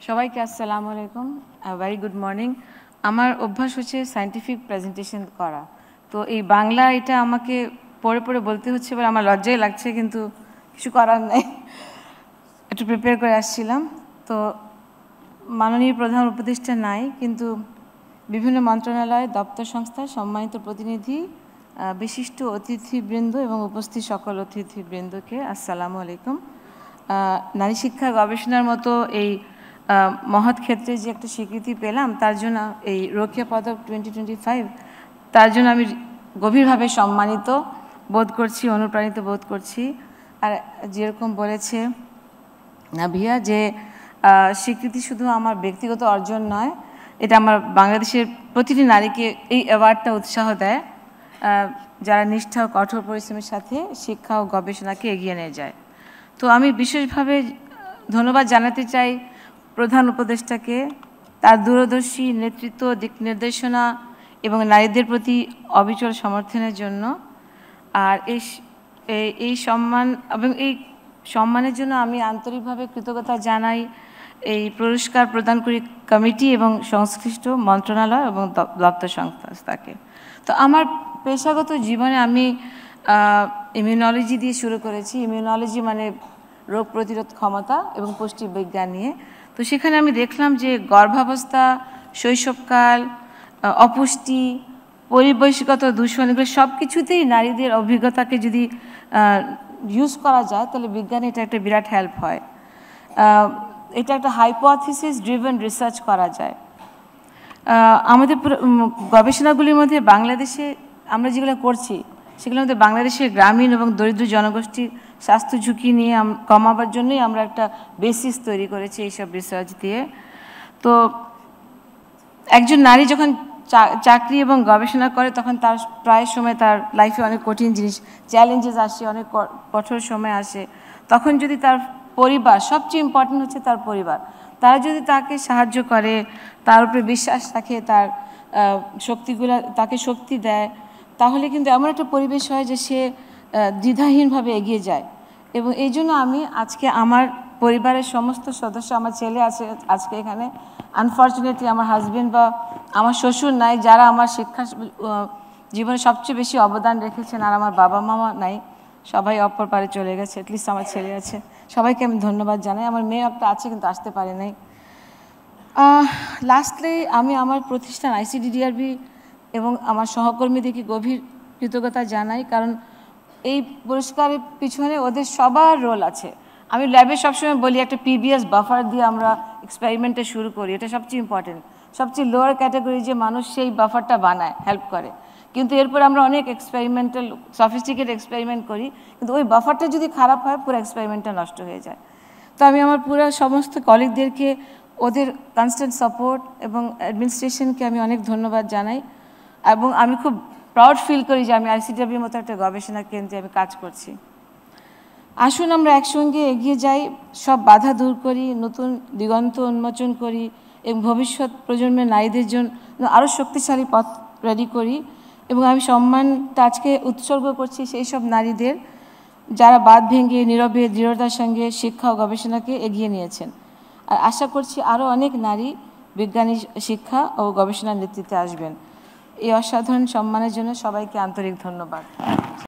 সবাইকে আসসালামু আলাইকুম, ভেরি গুড মর্নিং। আমার অভ্যাস হচ্ছে সায়েন্টিফিক প্রেজেন্টেশন করা, তো এই বাংলা এটা আমাকে পড়ে পড়ে বলতে হচ্ছে বলে আমার লজ্জাই লাগছে, কিন্তু কিছু করার নেই। একটু প্রিপেয়ার করে আসছিলাম, তো মাননীয় প্রধান উপদেষ্টা নাই, কিন্তু বিভিন্ন মন্ত্রণালয়, দপ্তর সংস্থার সম্মানিত প্রতিনিধি, বিশিষ্ট অতিথিবৃন্দ এবং উপস্থিত সকল অতিথিবৃন্দকে আসসালামু আলাইকুম। নারী শিক্ষা গবেষণার মতো এই মহৎ ক্ষেত্রে যে একটা স্বীকৃতি পেলাম, তার জন্য এই রোকেয়া পদক 2025, তার জন্য আমি গভীরভাবে সম্মানিত বোধ করছি, অনুপ্রাণিত বোধ করছি। আর যেরকম বলেছে নাভিয়া, যে স্বীকৃতি শুধু আমার ব্যক্তিগত অর্জন নয়, এটা আমার বাংলাদেশের প্রতিটি নারীকে এই অ্যাওয়ার্ডটা উৎসাহ দেয়, যারা নিষ্ঠা ও কঠোর পরিশ্রমের সাথে শিক্ষা ও গবেষণাকে এগিয়ে নিয়ে যায়। তো আমি বিশেষভাবে ধন্যবাদ জানাতে চাই প্রধান উপদেষ্টাকে, তার দূরদর্শী নেতৃত্ব, দিক নির্দেশনা এবং নারীদের প্রতি অবিচল সমর্থনের জন্য। আর এই সম্মান এবং এই সম্মানের জন্য আমি আন্তরিকভাবে কৃতজ্ঞতা জানাই এই পুরস্কার প্রদানকারী কমিটি এবং সংশ্লিষ্ট মন্ত্রণালয় এবং দপ্তর সংস্থাকে। তো আমার পেশাগত জীবনে আমি ইমিউনোলজি দিয়ে শুরু করেছি। ইমিউনোলজি মানে রোগ প্রতিরোধ ক্ষমতা এবং পুষ্টি বিজ্ঞান নিয়ে। তো সেখানে আমি দেখলাম যে গর্ভাবস্থা, শৈশবকাল, অপুষ্টি, পরিবেশগত দূষণ, এগুলো সব কিছুতেই নারীদের অভিজ্ঞতাকে যদি ইউজ করা যায়, তাহলে বিজ্ঞানে এটা একটা বিরাট হেল্প হয়। এটা একটা হাইপোথিসিস ড্রিভেন রিসার্চ করা যায়। আমাদের গবেষণাগুলির মধ্যে বাংলাদেশে আমরা যেগুলো করছি, সেগুলোর মধ্যে বাংলাদেশের গ্রামীণ এবং দরিদ্র জনগোষ্ঠীর স্বাস্থ্য ঝুঁকি নিয়ে কমাবার জন্যই আমরা একটা বেসিস তৈরি করেছি এইসব রিসার্চ দিয়ে। তো একজন নারী যখন চাকরি এবং গবেষণা করে, তখন তার প্রায় সময় তার লাইফে অনেক কঠিন জিনিস, চ্যালেঞ্জেস আসে, অনেক কঠোর সময় আসে। তখন যদি তার পরিবার, সবচেয়ে ইম্পর্টেন্ট হচ্ছে তার পরিবার, তারা যদি তাকে সাহায্য করে, তার উপরে বিশ্বাস রাখে, তার শক্তিগুলো তাকে শক্তি দেয়, তাহলে কিন্তু এমন একটা পরিবেশ হয় যে সে দ্বিধাহীনভাবে এগিয়ে যায়। এবং এই জন্য আমি আজকে আমার পরিবারের সমস্ত সদস্য, আমার ছেলে আছে আজকে এখানে, আনফর্চুনেটলি আমার হাজব্যান্ড বা আমার শ্বশুর নাই, যারা আমার শিক্ষা জীবনে সবচেয়ে বেশি অবদান রেখেছেন, আর আমার বাবা মামা নাই, সবাই অপর পারে চলে গেছে, অ্যাটলিস্ট আমার ছেলে আছে। সবাইকে আমি ধন্যবাদ জানাই। আমার মেয়ে একটা আছে, কিন্তু আসতে পারে নাই। লাস্টলি আমি আমার প্রতিষ্ঠান ICDDRB এবং আমার সহকর্মীদেরকে গভীর কৃতজ্ঞতা জানাই, কারণ এই পুরস্কারের পিছনে ওদের সবার রোল আছে। আমি ল্যাবে সবসময় বলি, একটা PBS বাফার দিয়ে আমরা এক্সপেরিমেন্টে শুরু করি, এটা সবচেয়ে ইম্পর্টেন্ট। সবচেয়ে লোয়ার ক্যাটাগরি যে মানুষ, সেই বাফারটা বানায়, হেল্প করে, কিন্তু এরপর আমরা অনেক এক্সপেরিমেন্টাল সফিস্টিকেট এক্সপেরিমেন্ট করি, কিন্তু ওই বাফারটা যদি খারাপ হয়, পুরো এক্সপেরিমেন্টটা নষ্ট হয়ে যায়। তো আমি আমার পুরো সমস্ত কলিগদেরকে, ওদের কনস্ট্যান্ট সাপোর্ট এবং অ্যাডমিনিস্ট্রেশনকে আমি অনেক ধন্যবাদ জানাই, এবং আমি খুব প্রাউড ফিল করি যে আমি ICDDRBর মতো একটা গবেষণা কেন্দ্রে আমি কাজ করছি। আসুন আমরা একসঙ্গে এগিয়ে যাই, সব বাধা দূর করি, নতুন দিগন্ত উন্মোচন করি এবং ভবিষ্যৎ প্রজন্মের নারীদের জন্য আরও শক্তিশালী পথ রেডি করি। এবং আমি সম্মানটা আজকে উৎসর্গ করছি সেই সব নারীদের, যারা বাঁধ ভেঙে নীরবে দৃঢ়তার সঙ্গে শিক্ষা ও গবেষণাকে এগিয়ে নিয়েছেন। আর আশা করছি আরও অনেক নারী বিজ্ঞানী শিক্ষা ও গবেষণার নেতৃত্বে আসবেন। এই অসাধারণ সম্মানের জন্য সবাইকে আন্তরিক ধন্যবাদ।